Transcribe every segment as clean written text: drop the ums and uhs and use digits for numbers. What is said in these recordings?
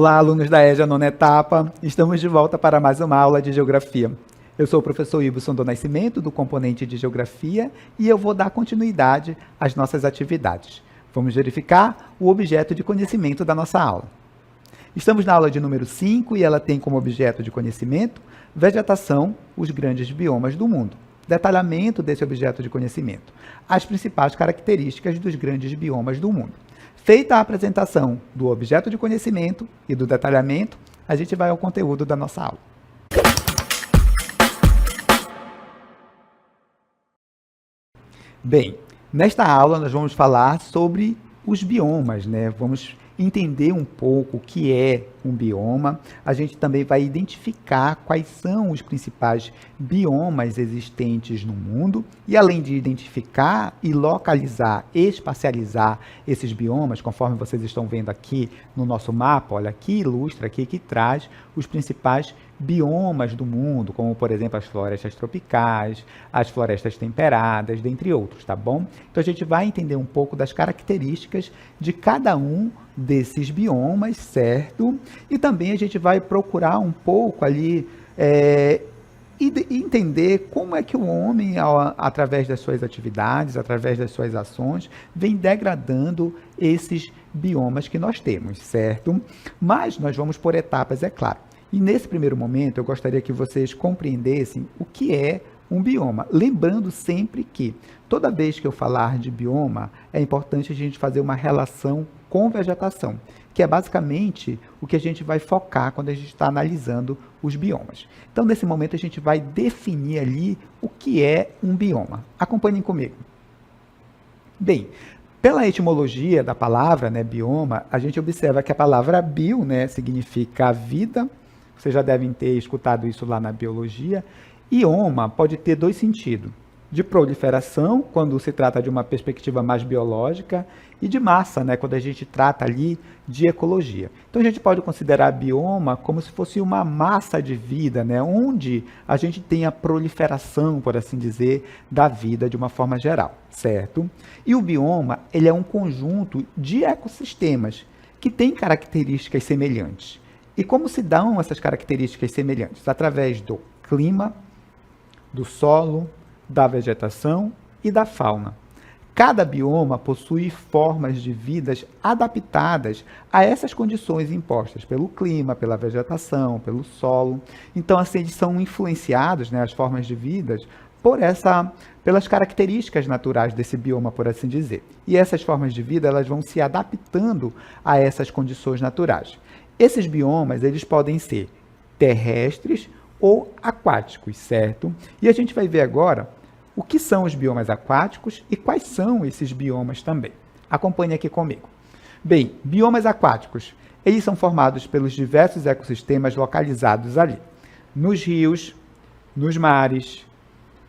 Olá, alunos da EJA nona etapa. Estamos de volta para mais uma aula de Geografia. Eu sou o professor Iveson do Nascimento, do componente de Geografia, e eu vou dar continuidade às nossas atividades. Vamos verificar o objeto de conhecimento da nossa aula. Estamos na aula de número 5 e ela tem como objeto de conhecimento vegetação, os grandes biomas do mundo. Detalhamento desse objeto de conhecimento. As principais características dos grandes biomas do mundo. Feita a apresentação do objeto de conhecimento e do detalhamento, a gente vai ao conteúdo da nossa aula. Bem, nesta aula nós vamos falar sobre os biomas, né? Vamos entender um pouco o que é um bioma. A gente também vai identificar quais são os principais biomas existentes no mundo e, além de identificar e localizar, espacializar esses biomas, conforme vocês estão vendo aqui no nosso mapa, olha aqui, ilustra aqui, que traz os principais biomas do mundo, como, por exemplo, as florestas tropicais, as florestas temperadas, dentre outros, tá bom? Então, a gente vai entender um pouco das características de cada um desses biomas, certo? E também a gente vai procurar um pouco ali entender como é que o homem, através das suas atividades, através das suas ações, vem degradando esses biomas que nós temos, certo? Mas nós vamos por etapas, é claro. E nesse primeiro momento, eu gostaria que vocês compreendessem o que é um bioma. Lembrando sempre que, toda vez que eu falar de bioma, é importante a gente fazer uma relação com vegetação, que é basicamente o que a gente vai focar quando a gente está analisando os biomas. Então, nesse momento, a gente vai definir ali o que é um bioma. Acompanhem comigo. Bem, pela etimologia da palavra, né, bioma, a gente observa que a palavra bio, né, significa vida. Vocês já devem ter escutado isso lá na biologia. Ioma pode ter dois sentidos. De proliferação, quando se trata de uma perspectiva mais biológica, e de massa, né, quando a gente trata ali de ecologia. Então, a gente pode considerar bioma como se fosse uma massa de vida, né, onde a gente tem a proliferação, por assim dizer, da vida de uma forma geral, certo? E o bioma, ele é um conjunto de ecossistemas que tem características semelhantes. E como se dão essas características semelhantes? Através do clima, do solo, da vegetação e da fauna. Cada bioma possui formas de vidas adaptadas a essas condições impostas pelo clima, pela vegetação, pelo solo. Então, assim, eles são influenciados, né, as formas de vidas, pelas características naturais desse bioma, por assim dizer. E essas formas de vida, elas vão se adaptando a essas condições naturais. Esses biomas, eles podem ser terrestres ou aquáticos, certo? E a gente vai ver agora o que são os biomas aquáticos e quais são esses biomas também. Acompanhe aqui comigo. Bem, biomas aquáticos, eles são formados pelos diversos ecossistemas localizados ali, nos rios, nos mares,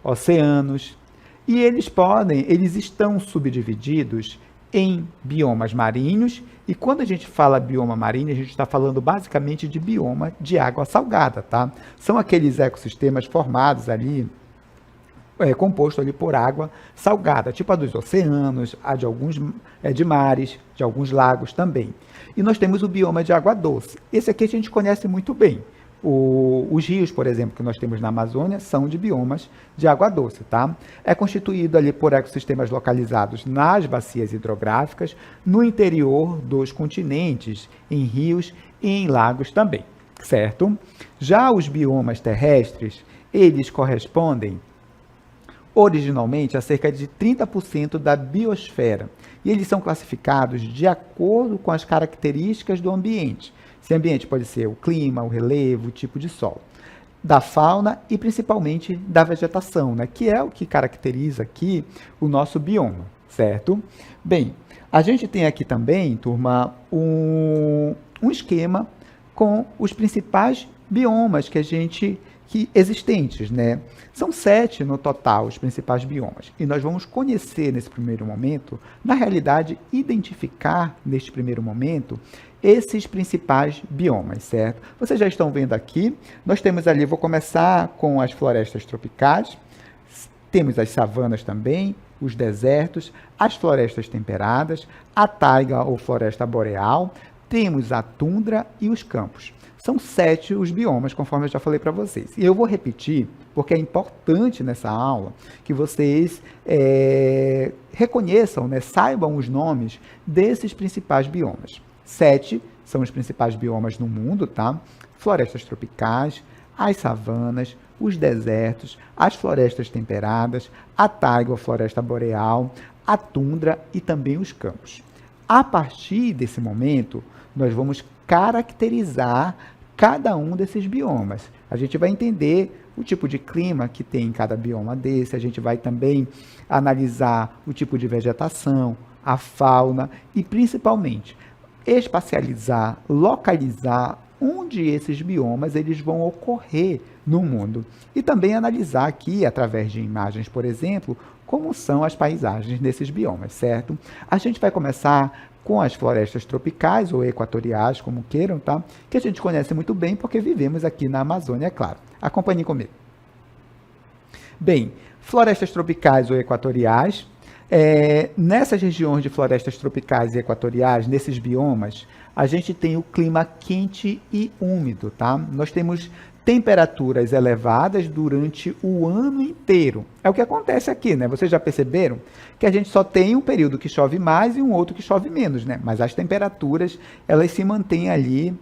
oceanos, e eles estão subdivididos em biomas marinhos, e quando a gente fala bioma marinho, a gente está falando basicamente de bioma de água salgada, tá? São aqueles ecossistemas formados ali, composto ali por água salgada, tipo a dos oceanos, a de alguns de mares, de alguns lagos também. E nós temos o bioma de água doce. Esse aqui a gente conhece muito bem. Os rios, por exemplo, que nós temos na Amazônia, são de biomas de água doce, tá? É constituído ali por ecossistemas localizados nas bacias hidrográficas, no interior dos continentes, em rios e em lagos também, certo? Já os biomas terrestres, eles correspondem originalmente a cerca de 30% da biosfera, e eles são classificados de acordo com as características do ambiente. Esse ambiente pode ser o clima, o relevo, o tipo de solo, da fauna e principalmente da vegetação, né, que é o que caracteriza aqui o nosso bioma, certo? Bem, a gente tem aqui também, turma, um esquema com os principais biomas que existentes, né? São 7 no total os principais biomas. E nós vamos conhecer nesse primeiro momento, na realidade, identificar neste primeiro momento esses principais biomas, certo? Vocês já estão vendo aqui, nós temos ali, vou começar com as florestas tropicais, temos as savanas também, os desertos, as florestas temperadas, a taiga ou floresta boreal, temos a tundra e os campos. São 7 os biomas, conforme eu já falei para vocês. E eu vou repetir, porque é importante nessa aula que vocês reconheçam, né, saibam os nomes desses principais biomas. 7 são os principais biomas no mundo, tá? Florestas tropicais, as savanas, os desertos, as florestas temperadas, a taiga ou floresta boreal, a tundra e também os campos. A partir desse momento, nós vamos caracterizar cada um desses biomas. A gente vai entender o tipo de clima que tem em cada bioma desse, a gente vai também analisar o tipo de vegetação, a fauna e, principalmente, espacializar, localizar onde esses biomas eles vão ocorrer no mundo. E também analisar aqui, através de imagens, por exemplo, como são as paisagens desses biomas, certo? A gente vai começar com as florestas tropicais ou equatoriais, como queiram, tá? Que a gente conhece muito bem porque vivemos aqui na Amazônia, é claro. Acompanhem comigo. Bem, florestas tropicais ou equatoriais. Nessas regiões de florestas tropicais e equatoriais, nesses biomas, a gente tem o clima quente e úmido, tá? Nós temos temperaturas elevadas durante o ano inteiro. É o que acontece aqui, né? Vocês já perceberam que a gente só tem um período que chove mais e um outro que chove menos, né? Mas as temperaturas, elas se mantêm ali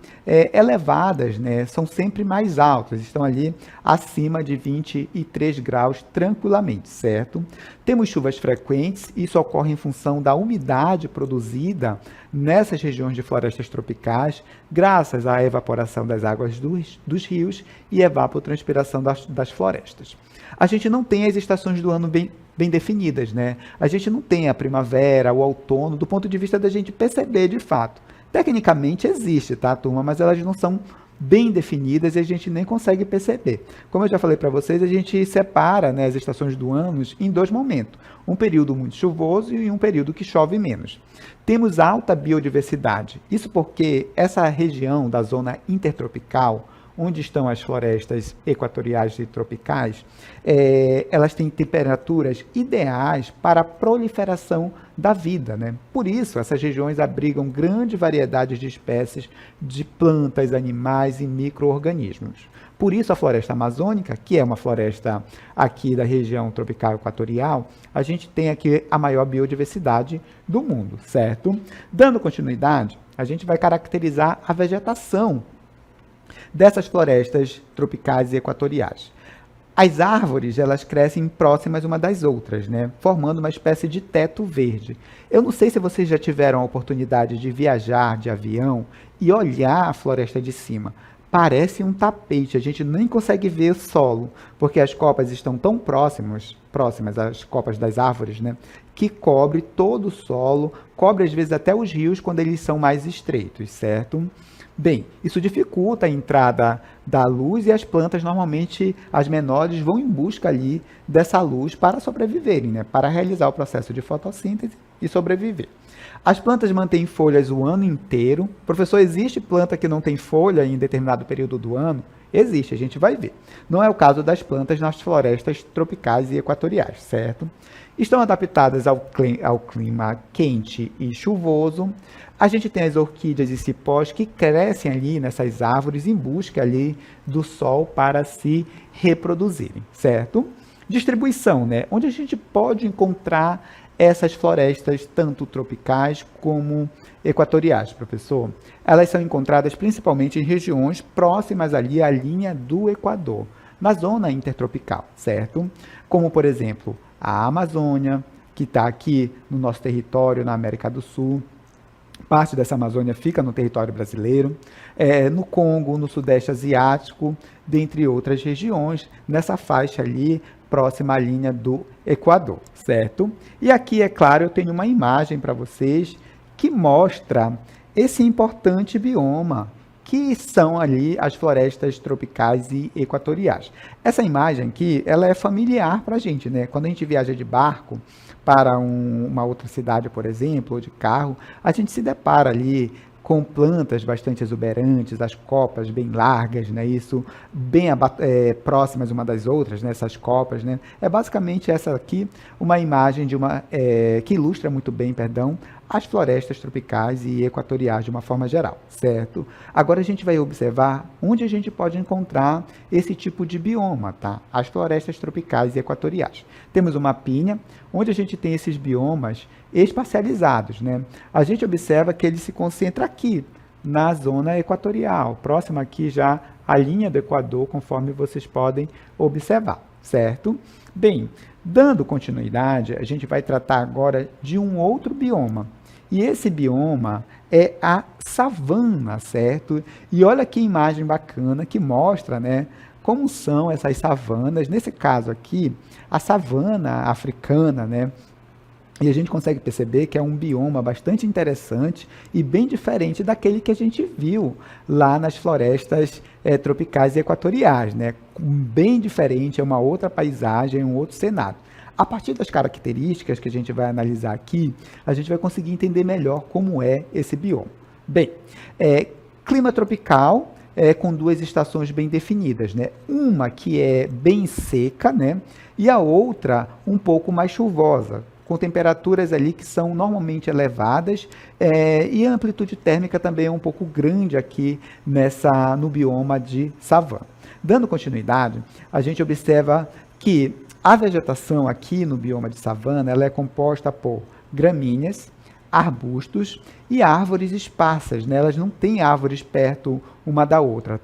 elevadas, né? São sempre mais altas, estão ali acima de 23 graus tranquilamente, certo? Temos chuvas frequentes, isso ocorre em função da umidade produzida nessas regiões de florestas tropicais, graças à evaporação das águas dos rios e evapotranspiração das florestas. A gente não tem as estações do ano bem definidas, né? A gente não tem a primavera, o outono, do ponto de vista da gente perceber de fato. Tecnicamente existe, tá, turma? Mas elas não são bem definidas e a gente nem consegue perceber. Como eu já falei para vocês, a gente separa, né, as estações do ano em 2 momentos. Um período muito chuvoso e um período que chove menos. Temos alta biodiversidade. Isso porque essa região da zona intertropical, onde estão as florestas equatoriais e tropicais, elas têm temperaturas ideais para a proliferação da vida, né? Por isso, essas regiões abrigam grande variedade de espécies de plantas, animais e micro-organismos. Por isso, a floresta amazônica, que é uma floresta aqui da região tropical equatorial, a gente tem aqui a maior biodiversidade do mundo, certo? Dando continuidade, a gente vai caracterizar a vegetação dessas florestas tropicais e equatoriais. As árvores, elas crescem próximas uma das outras, né? Formando uma espécie de teto verde. Eu não sei se vocês já tiveram a oportunidade de viajar de avião e olhar a floresta de cima. Parece um tapete, a gente nem consegue ver o solo, porque as copas estão tão próximas às copas das árvores, né? Que cobre todo o solo, cobre às vezes até os rios quando eles são mais estreitos, certo? Bem, isso dificulta a entrada da luz e as plantas, normalmente, as menores, vão em busca ali dessa luz para sobreviverem, né? Para realizar o processo de fotossíntese e sobreviver. As plantas mantêm folhas o ano inteiro. Professor, existe planta que não tem folha em determinado período do ano? Existe, a gente vai ver. Não é o caso das plantas nas florestas tropicais e equatoriais, certo? Estão adaptadas ao clima quente e chuvoso. A gente tem as orquídeas e cipós que crescem ali nessas árvores em busca ali do sol para se reproduzirem, certo? Distribuição, né? Onde a gente pode encontrar essas florestas, tanto tropicais como equatoriais, professor? Elas são encontradas principalmente em regiões próximas ali à linha do Equador, na zona intertropical, certo? Como, por exemplo, a Amazônia, que está aqui no nosso território, na América do Sul. Parte dessa Amazônia fica no território brasileiro, no Congo, no Sudeste Asiático, dentre outras regiões, nessa faixa ali, próxima à linha do Equador, certo? E aqui, é claro, eu tenho uma imagem para vocês que mostra esse importante bioma, que são ali as florestas tropicais e equatoriais. Essa imagem aqui, ela é familiar para a gente, né? Quando a gente viaja de barco para uma outra cidade, por exemplo, ou de carro, a gente se depara ali com plantas bastante exuberantes, as copas bem largas, né? Isso bem próximas uma das outras, né? Essas copas, né? É basicamente essa aqui uma imagem de que ilustra muito bem, as florestas tropicais e equatoriais de uma forma geral, certo? Agora a gente vai observar onde a gente pode encontrar esse tipo de bioma, tá? As florestas tropicais e equatoriais. Temos um mapinha onde a gente tem esses biomas espacializados, né? A gente observa que ele se concentra aqui, na zona equatorial, próxima aqui já à linha do Equador, conforme vocês podem observar, certo? Bem, dando continuidade, a gente vai tratar agora de um outro bioma. E esse bioma é a savana, certo? E olha que imagem bacana que mostra, né, como são essas savanas. Nesse caso aqui, a savana africana, né? E a gente consegue perceber que é um bioma bastante interessante e bem diferente daquele que a gente viu lá nas florestas tropicais e equatoriais, né? Bem diferente, é uma outra paisagem, um outro cenário. A partir das características que a gente vai analisar aqui, a gente vai conseguir entender melhor como é esse bioma. Bem, clima tropical, com duas estações bem definidas, né? Uma que é bem seca, né? E a outra um pouco mais chuvosa, com temperaturas ali que são normalmente elevadas, e a amplitude térmica também é um pouco grande aqui no bioma de savana. Dando continuidade, a gente observa que a vegetação aqui no bioma de savana ela é composta por gramíneas, arbustos e árvores esparsas, né? Elas não têm árvores perto uma da outra.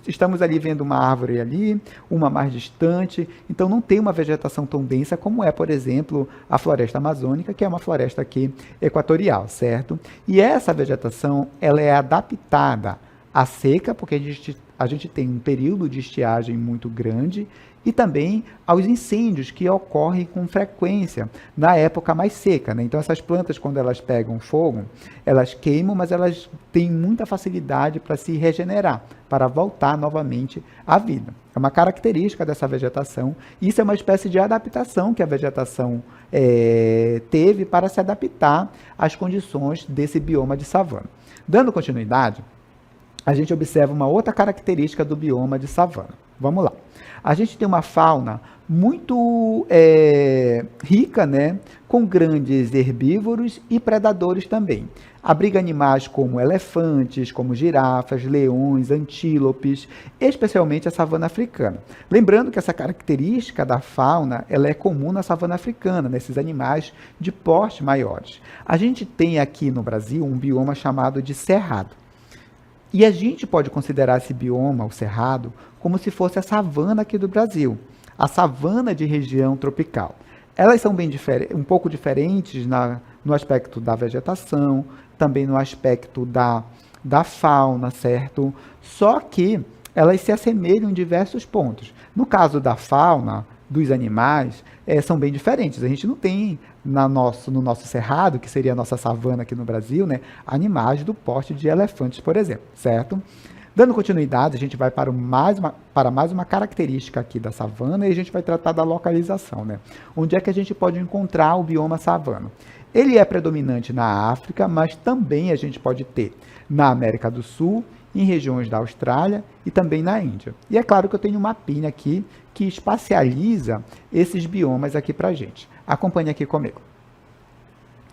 Estamos ali vendo uma árvore ali, uma mais distante, então não tem uma vegetação tão densa como é, por exemplo, a floresta amazônica, que é uma floresta aqui equatorial, certo? E essa vegetação, ela é adaptada à seca, porque a gente tem um período de estiagem muito grande, e também aos incêndios que ocorrem com frequência na época mais seca, né? Então, essas plantas, quando elas pegam fogo, elas queimam, mas elas têm muita facilidade para se regenerar, para voltar novamente à vida. É uma característica dessa vegetação. Isso é uma espécie de adaptação que a vegetação teve para se adaptar às condições desse bioma de savana. Dando continuidade, a gente observa uma outra característica do bioma de savana. Vamos lá. A gente tem uma fauna muito rica, né, com grandes herbívoros e predadores também. Abriga animais como elefantes, como girafas, leões, antílopes, especialmente a savana africana. Lembrando que essa característica da fauna ela é comum na savana africana, nesses animais de porte maiores. A gente tem aqui no Brasil um bioma chamado de cerrado. E a gente pode considerar esse bioma, o cerrado, como se fosse a savana aqui do Brasil, a savana de região tropical. Elas são um pouco diferentes no aspecto da vegetação, também no aspecto da fauna, certo? Só que elas se assemelham em diversos pontos. No caso da fauna, dos animais, são bem diferentes. A gente não tem no nosso cerrado, que seria a nossa savana aqui no Brasil, né, animais do porte de elefantes, por exemplo, certo? Dando continuidade, a gente vai para mais uma característica aqui da savana e a gente vai tratar da localização, né? Onde é que a gente pode encontrar o bioma savana? Ele é predominante na África, mas também a gente pode ter na América do Sul, em regiões da Austrália e também na Índia. E é claro que eu tenho um mapinha aqui que espacializa esses biomas aqui para a gente. Acompanhe aqui comigo.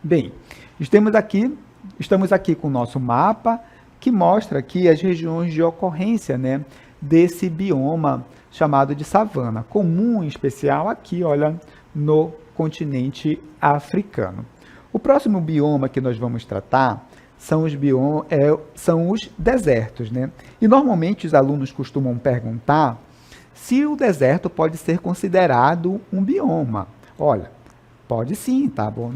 Bem, estamos aqui com o nosso mapa que mostra aqui as regiões de ocorrência, né, desse bioma chamado de savana, comum em especial aqui, olha, no continente africano. O próximo bioma que nós vamos tratar são os desertos, né? E normalmente os alunos costumam perguntar se o deserto pode ser considerado um bioma. Olha, pode sim, tá bom?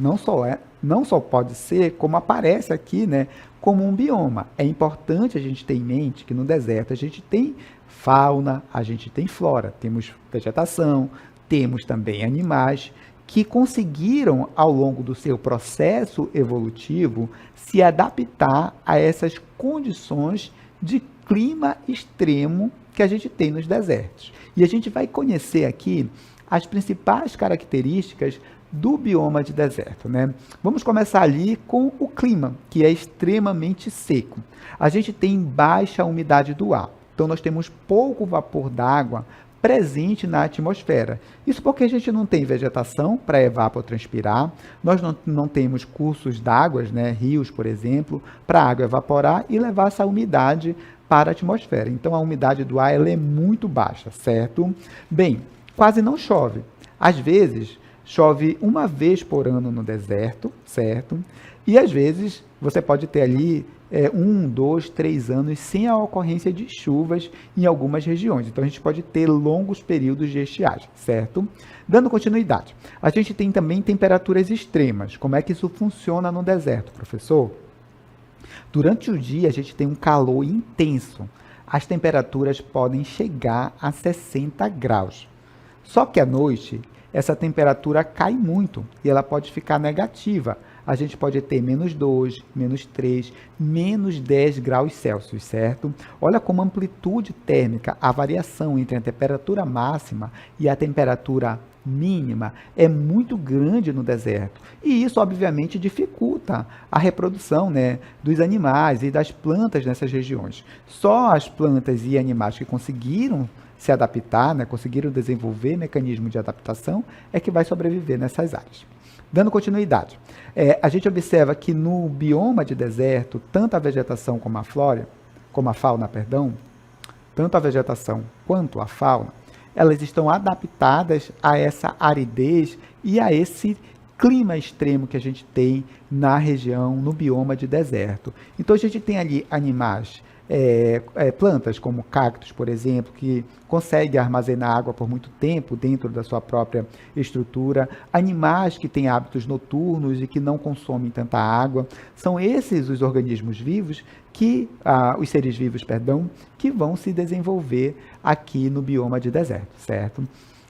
Não só pode ser, como aparece aqui, né, como um bioma. É importante a gente ter em mente que no deserto a gente tem fauna, a gente tem flora, temos vegetação, temos também animais que conseguiram, ao longo do seu processo evolutivo, se adaptar a essas condições de clima extremo que a gente tem nos desertos. E a gente vai conhecer aqui as principais características do bioma de deserto, né? Vamos começar ali com o clima, que é extremamente seco. A gente tem baixa umidade do ar, então nós temos pouco vapor d'água presente na atmosfera. Isso porque a gente não tem vegetação para evapotranspirar, nós não temos cursos d'águas, né, rios, por exemplo, para a água evaporar e levar essa umidade para a atmosfera. Então, a umidade do ar ela é muito baixa, certo? Bem, quase não chove. Às vezes, chove uma vez por ano no deserto, certo? E às vezes, você pode ter ali 2, 3 anos sem a ocorrência de chuvas em algumas regiões. Então, a gente pode ter longos períodos de estiagem, certo? Dando continuidade, a gente tem também temperaturas extremas. Como é que isso funciona no deserto, professor? Durante o dia, a gente tem um calor intenso. As temperaturas podem chegar a 60 graus. Só que à noite, essa temperatura cai muito e ela pode ficar negativa. A gente pode ter -2, -3, -10 graus Celsius, certo? Olha como a amplitude térmica, a variação entre a temperatura máxima e a temperatura mínima é muito grande no deserto. E isso, obviamente, dificulta a reprodução, né, dos animais e das plantas nessas regiões. Só as plantas e animais que conseguiram se adaptar, né, conseguiram desenvolver mecanismo de adaptação, é que vai sobreviver nessas áreas. Dando continuidade, a gente observa que no bioma de deserto, tanto a vegetação como a fauna, perdão, tanto a vegetação quanto a fauna, elas estão adaptadas a essa aridez e a esse clima extremo que a gente tem na região, no bioma de deserto. Então, a gente tem ali animais, plantas como cactos, por exemplo, que conseguem armazenar água por muito tempo dentro da sua própria estrutura, animais que têm hábitos noturnos e que não consomem tanta água. São esses os organismos vivos os seres vivos, perdão, que vão se desenvolver aqui no bioma de deserto, certo?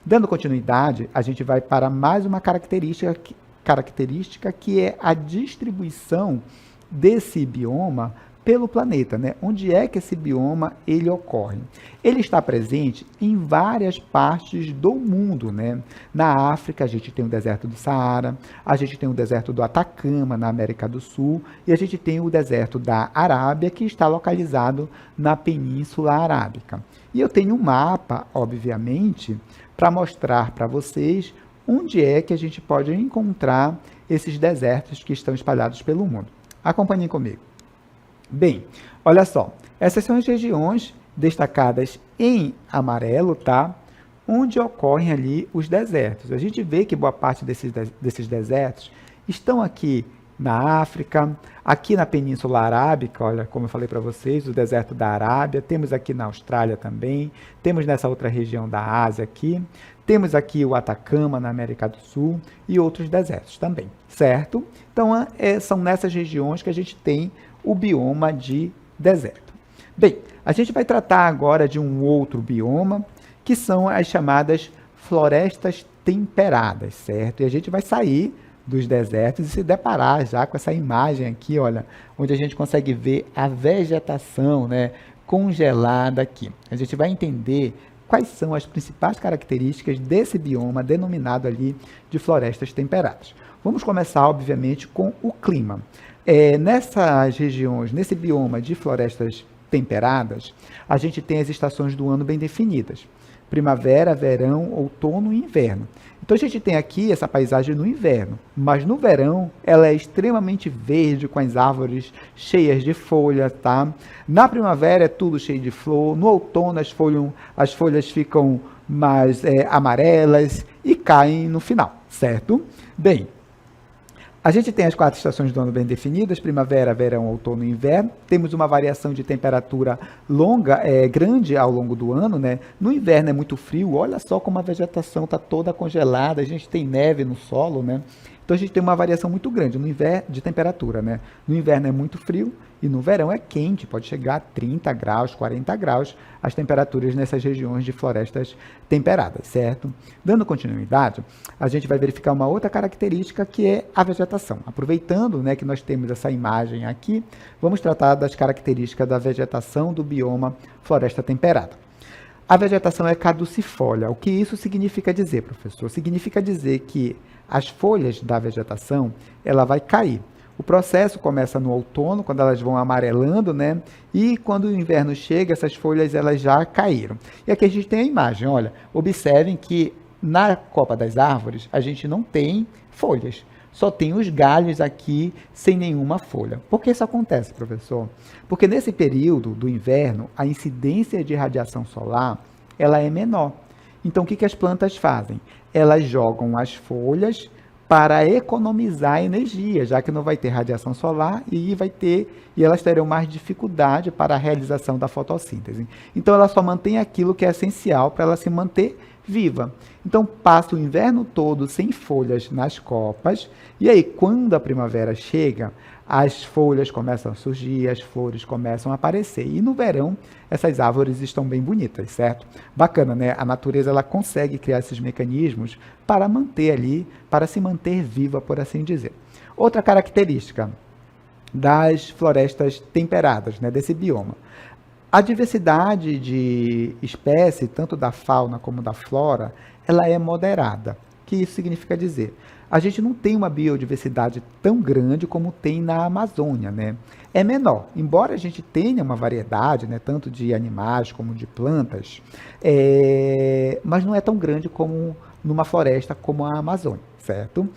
Dando continuidade, a gente vai para mais uma característica que é a distribuição desse bioma pelo planeta, né? Onde é que esse bioma ele ocorre? Ele está presente em várias partes do mundo, né? Na África, a gente tem o deserto do Saara, a gente tem o deserto do Atacama, na América do Sul, e a gente tem o deserto da Arábia, que está localizado na Península Arábica. E eu tenho um mapa, obviamente, para mostrar para vocês onde é que a gente pode encontrar esses desertos que estão espalhados pelo mundo. Acompanhem comigo. Bem, olha só, essas são as regiões destacadas em amarelo, tá? Onde ocorrem ali os desertos. A gente vê que boa parte desses desertos estão aqui na África, aqui na Península Arábica, olha, como eu falei para vocês, o deserto da Arábia, temos aqui na Austrália também, temos nessa outra região da Ásia aqui, temos aqui o Atacama na América do Sul e outros desertos também, certo? Então, são nessas regiões que a gente tem o bioma de deserto. Bem, a gente vai tratar agora de um outro bioma, que são as chamadas florestas temperadas, certo? E a gente vai sair dos desertos e se deparar já com essa imagem aqui, olha, onde a gente consegue ver a vegetação, né, congelada aqui. A gente vai entender quais são as principais características desse bioma denominado ali de florestas temperadas. Vamos começar, obviamente, com o clima. Nessas regiões, nesse bioma de florestas temperadas, a gente tem as estações do ano bem definidas. Primavera, verão, outono e inverno. Então, a gente tem aqui essa paisagem no inverno, mas no verão ela é extremamente verde, com as árvores cheias de folhas, tá? Na primavera é tudo cheio de flor, no outono as folhas ficam mais amarelas e caem no final, certo? Bem, a gente tem as 4 estações do ano bem definidas, primavera, verão, outono e inverno. Temos uma variação de temperatura grande ao longo do ano, né? No inverno é muito frio, olha só como a vegetação está toda congelada, a gente tem neve no solo, né? Então a gente tem uma variação muito grande no inverno de temperatura, né? No inverno é muito frio e no verão é quente, pode chegar a 30 graus, 40 graus as temperaturas nessas regiões de florestas temperadas, certo? Dando continuidade, a gente vai verificar uma outra característica que é a vegetação. Aproveitando, né, que nós temos essa imagem aqui, vamos tratar das características da vegetação do bioma floresta temperada. A vegetação é caducifólia. O que isso significa dizer, professor? Significa dizer que as folhas da vegetação, ela vai cair. O processo começa no outono, quando elas vão amarelando, né? E quando o inverno chega, essas folhas elas já caíram. E aqui a gente tem a imagem, olha, observem que na copa das árvores a gente não tem folhas, só tem os galhos aqui sem nenhuma folha. Por que isso acontece, professor? Porque nesse período do inverno, a incidência de radiação solar ela é menor. Então, o que as plantas fazem? Elas jogam as folhas para economizar energia, já que não vai ter radiação solar e elas terão mais dificuldade para a realização da fotossíntese. Então, ela só mantém aquilo que é essencial para ela se manter viva. Então, passa o inverno todo sem folhas nas copas, e aí, quando a primavera chega, as folhas começam a surgir, as flores começam a aparecer. E no verão, essas árvores estão bem bonitas, certo? Bacana, né? A natureza ela consegue criar esses mecanismos para manter ali, para se manter viva, por assim dizer. Outra característica das florestas temperadas, né, desse bioma. A diversidade de espécies, tanto da fauna como da flora, ela é moderada. O que isso significa dizer? A gente não tem uma biodiversidade tão grande como tem na Amazônia, né? É menor, embora a gente tenha uma variedade, né, tanto de animais como de plantas, mas não é tão grande como numa floresta como a Amazônia, certo?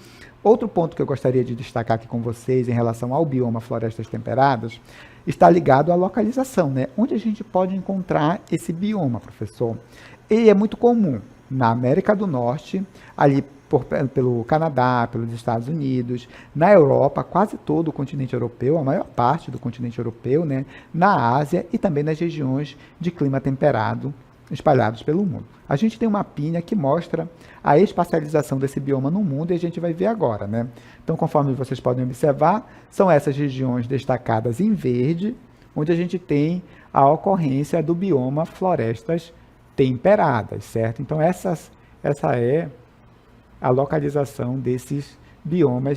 Outro ponto que eu gostaria de destacar aqui com vocês em relação ao bioma florestas temperadas está ligado à localização, né? Onde a gente pode encontrar esse bioma, professor? Ele é muito comum na América do Norte, ali pelo Canadá, pelos Estados Unidos, na Europa, quase todo o continente europeu, a maior parte do continente europeu, né? Na Ásia e também nas regiões de clima temperado espalhados pelo mundo. A gente tem um mapinha que mostra a espacialização desse bioma no mundo e a gente vai ver agora, né? Então, conforme vocês podem observar, são essas regiões destacadas em verde, onde a gente tem a ocorrência do bioma florestas temperadas, certo? Então, essa é a localização desse bioma,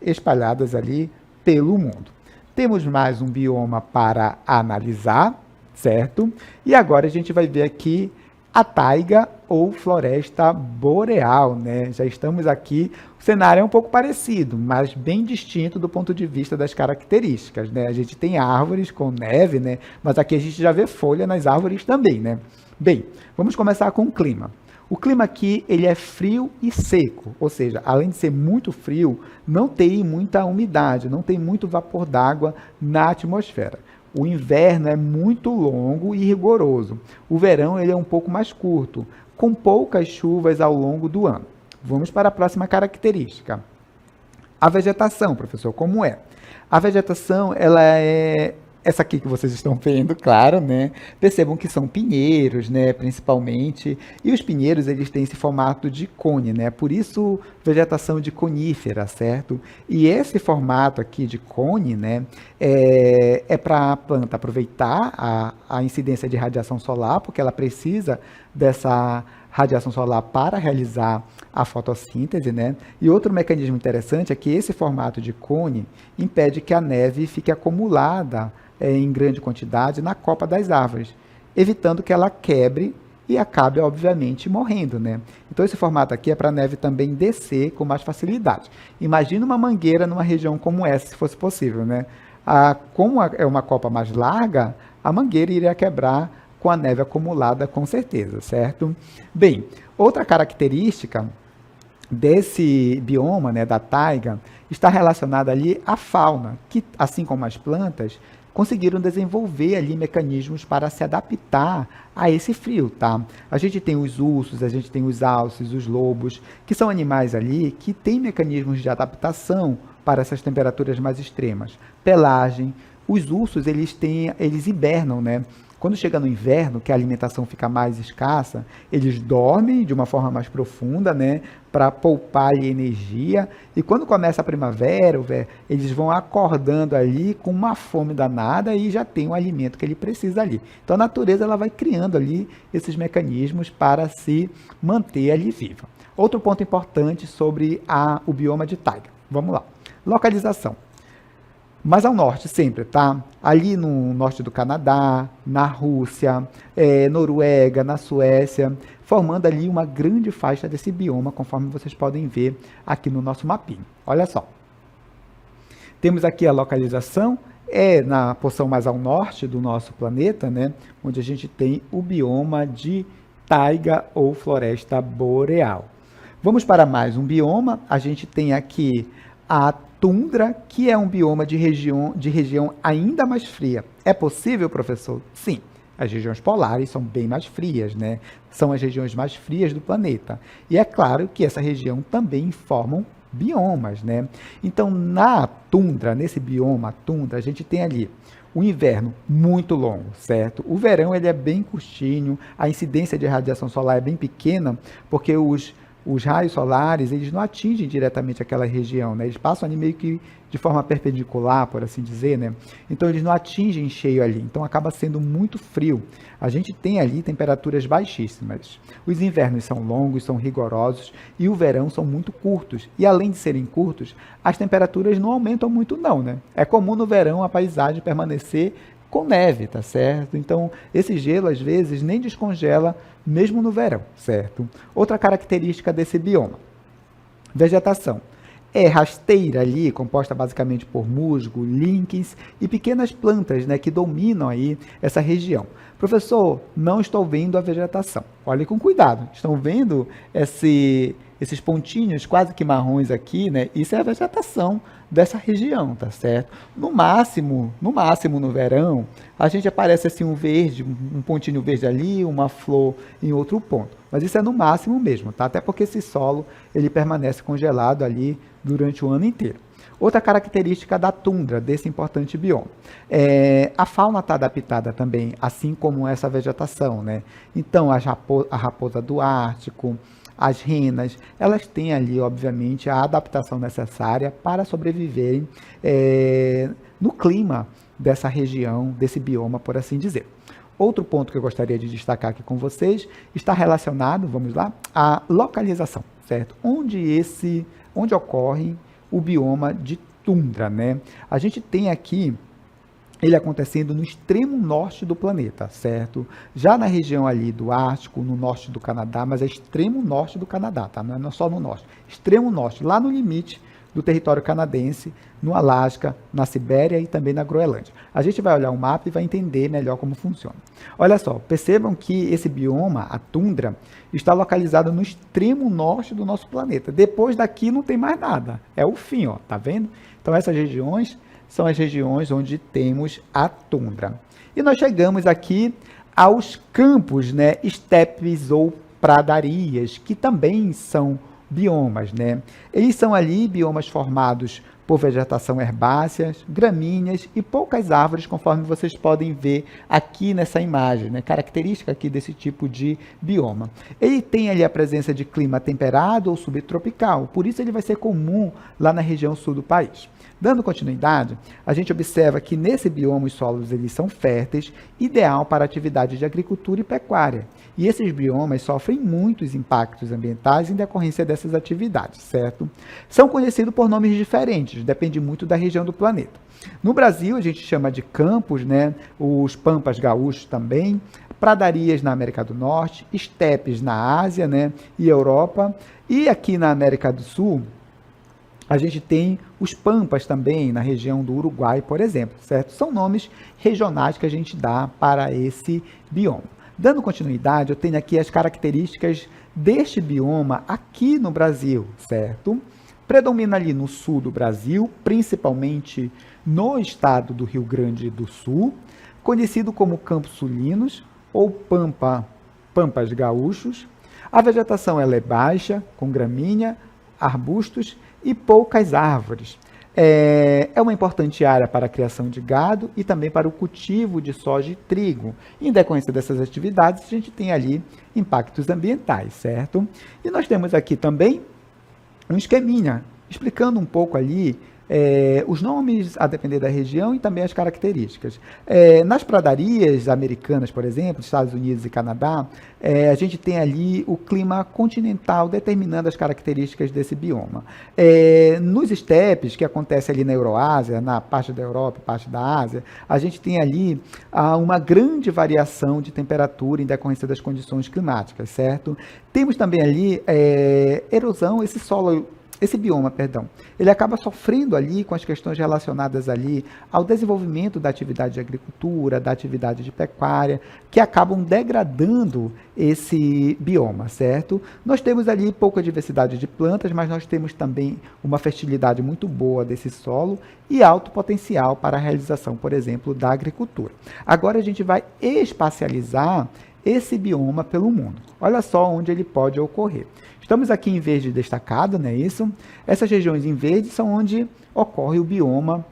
espalhadas ali pelo mundo. Temos mais um bioma para analisar, certo? E agora a gente vai ver aqui a taiga ou floresta boreal, né? Já estamos aqui, o cenário é um pouco parecido, mas bem distinto do ponto de vista das características, né? A gente tem árvores com neve, né? Mas aqui a gente já vê folha nas árvores também, né? Bem, vamos começar com o clima. O clima aqui, ele é frio e seco, ou seja, além de ser muito frio, não tem muita umidade, não tem muito vapor d'água na atmosfera. O inverno é muito longo e rigoroso. O verão ele é um pouco mais curto, com poucas chuvas ao longo do ano. Vamos para a próxima característica. A vegetação, professor, como é? A vegetação, ela é essa aqui que vocês estão vendo, claro, né? Percebam que são pinheiros, né? Principalmente. E os pinheiros, eles têm esse formato de cone, né? Por isso, vegetação de conífera, certo? E esse formato aqui de cone, né? É para a planta aproveitar a incidência de radiação solar, porque ela precisa dessa radiação solar para realizar a fotossíntese, né? E outro mecanismo interessante é que esse formato de cone impede que a neve fique acumulada em grande quantidade na copa das árvores, evitando que ela quebre e acabe, obviamente, morrendo, né? Então, esse formato aqui é para a neve também descer com mais facilidade. Imagina uma mangueira numa região como essa, se fosse possível, né? Como é uma copa mais larga, a mangueira iria quebrar com a neve acumulada, com certeza, certo? Bem, outra característica desse bioma, né, da taiga, está relacionada ali à fauna, que, assim como as plantas, conseguiram desenvolver ali mecanismos para se adaptar a esse frio, tá? A gente tem os ursos, a gente tem os alces, os lobos, que são animais ali que têm mecanismos de adaptação para essas temperaturas mais extremas. Pelagem, os ursos, eles hibernam, né? Quando chega no inverno, que a alimentação fica mais escassa, eles dormem de uma forma mais profunda, né, para poupar ali energia. E quando começa a primavera, eles vão acordando ali com uma fome danada e já tem o alimento que ele precisa ali. Então a natureza ela vai criando ali esses mecanismos para se manter ali viva. Outro ponto importante sobre o bioma de taiga. Vamos lá. Localização. Mas ao norte sempre, tá? Ali no norte do Canadá, na Rússia, Noruega, na Suécia, formando ali uma grande faixa desse bioma, conforme vocês podem ver aqui no nosso mapinha. Olha só. Temos aqui a localização, na porção mais ao norte do nosso planeta, né, onde a gente tem o bioma de taiga ou floresta boreal. Vamos para mais um bioma, a gente tem aqui a tundra, que é um bioma de região ainda mais fria. É possível, professor? Sim. As regiões polares são bem mais frias, né? São as regiões mais frias do planeta. E é claro que essa região também formam biomas, né? Então, na tundra, nesse bioma tundra, a gente tem ali o inverno muito longo, certo? O verão ele é bem curtinho, a incidência de radiação solar é bem pequena, porque os raios solares, eles não atingem diretamente aquela região, né? Eles passam ali meio que de forma perpendicular, por assim dizer, né? Então, eles não atingem cheio ali. Então, acaba sendo muito frio. A gente tem ali temperaturas baixíssimas. Os invernos são longos, são rigorosos e o verão são muito curtos. E, além de serem curtos, as temperaturas não aumentam muito não, né? É comum no verão a paisagem permanecer com neve, tá certo? Então, esse gelo, às vezes, nem descongela mesmo no verão, certo? Outra característica desse bioma, vegetação. É rasteira ali, composta basicamente por musgo, líquens e pequenas plantas, né, que dominam aí essa região. Professor, não estou vendo a vegetação. Olhe com cuidado. Estão vendo esses pontinhos quase que marrons aqui, né? Isso é a vegetação dessa região, tá certo? No máximo no verão, a gente aparece assim um verde, um pontinho verde ali, uma flor em outro ponto. Mas isso é no máximo mesmo, tá? Até porque esse solo, ele permanece congelado ali durante o ano inteiro. Outra característica da tundra, desse importante bioma. A fauna está adaptada também, assim como essa vegetação, né? Então, a raposa do Ártico, as renas, elas têm ali, obviamente, a adaptação necessária para sobreviverem no clima dessa região, desse bioma, por assim dizer. Outro ponto que eu gostaria de destacar aqui com vocês está relacionado, vamos lá, à localização, certo? Onde ocorre o bioma de tundra, né? A gente tem aqui ele acontecendo no extremo norte do planeta, certo? Já na região ali do Ártico, no norte do Canadá, mas é extremo norte do Canadá, tá? Não é só no norte, extremo norte, lá no limite do território canadense, no Alasca, na Sibéria e também na Groenlândia. A gente vai olhar o mapa e vai entender melhor como funciona. Olha só, percebam que esse bioma, a tundra, está localizado no extremo norte do nosso planeta. Depois daqui não tem mais nada. É o fim, ó, tá vendo? Então essas regiões são as regiões onde temos a tundra. E nós chegamos aqui aos campos, né, estepes ou pradarias, que também são biomas, né? Eles são ali biomas formados por vegetação herbácea, gramíneas e poucas árvores, conforme vocês podem ver aqui nessa imagem, né? Característica aqui desse tipo de bioma. Ele tem ali a presença de clima temperado ou subtropical, por isso ele vai ser comum lá na região sul do país. Dando continuidade, a gente observa que nesse bioma os solos eles são férteis, ideal para atividades de agricultura e pecuária. E esses biomas sofrem muitos impactos ambientais em decorrência dessas atividades, certo? São conhecidos por nomes diferentes, depende muito da região do planeta. No Brasil, a gente chama de campos, né? Os pampas gaúchos também, pradarias na América do Norte, estepes na Ásia, né? E Europa. E aqui na América do Sul, a gente tem os pampas também, na região do Uruguai, por exemplo, certo? São nomes regionais que a gente dá para esse bioma. Dando continuidade, eu tenho aqui as características deste bioma aqui no Brasil, certo? Predomina ali no sul do Brasil, principalmente no estado do Rio Grande do Sul, conhecido como Campos Sulinos ou Pampas Gaúchos. A vegetação ela é baixa, com gramínea, arbustos e poucas árvores. É uma importante área para a criação de gado e também para o cultivo de soja e trigo. Em decorrência dessas atividades, a gente tem ali impactos ambientais, certo? E nós temos aqui também um esqueminha, explicando um pouco ali os nomes a depender da região e também as características. Nas pradarias americanas, por exemplo, Estados Unidos e Canadá, a gente tem ali o clima continental determinando as características desse bioma. Nos estepes, que acontece ali na Euroásia, na parte da Europa, parte da Ásia, a gente tem ali uma grande variação de temperatura em decorrência das condições climáticas, certo? Temos também ali erosão, esse solo esse bioma, perdão, ele acaba sofrendo ali com as questões relacionadas ali ao desenvolvimento da atividade de agricultura, da atividade de pecuária, que acabam degradando esse bioma, certo? Nós temos ali pouca diversidade de plantas, mas nós temos também uma fertilidade muito boa desse solo e alto potencial para a realização, por exemplo, da agricultura. Agora a gente vai espacializar esse bioma pelo mundo. Olha só onde ele pode ocorrer. Estamos aqui em verde destacado, não é isso? Essas regiões em verde são onde ocorre o bioma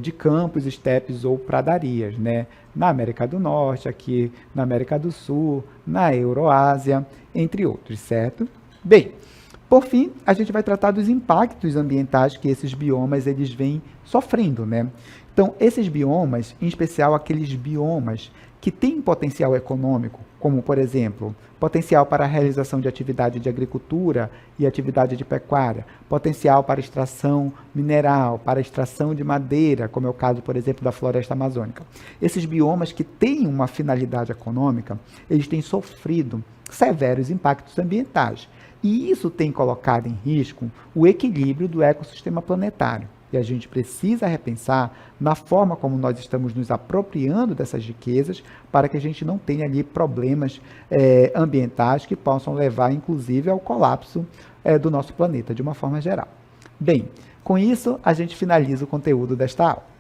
de campos, estepes ou pradarias, né? Na América do Norte, aqui na América do Sul, na Euroásia, entre outros, certo? Bem, por fim, a gente vai tratar dos impactos ambientais que esses biomas eles vêm sofrendo, né? Então, esses biomas, em especial aqueles biomas que têm potencial econômico, como, por exemplo, potencial para a realização de atividade de agricultura e atividade de pecuária, potencial para extração mineral, para extração de madeira, como é o caso, por exemplo, da floresta amazônica. Esses biomas que têm uma finalidade econômica, eles têm sofrido severos impactos ambientais. E isso tem colocado em risco o equilíbrio do ecossistema planetário. E a gente precisa repensar na forma como nós estamos nos apropriando dessas riquezas para que a gente não tenha ali problemas ambientais que possam levar, inclusive, ao colapso do nosso planeta, de uma forma geral. Bem, com isso, a gente finaliza o conteúdo desta aula.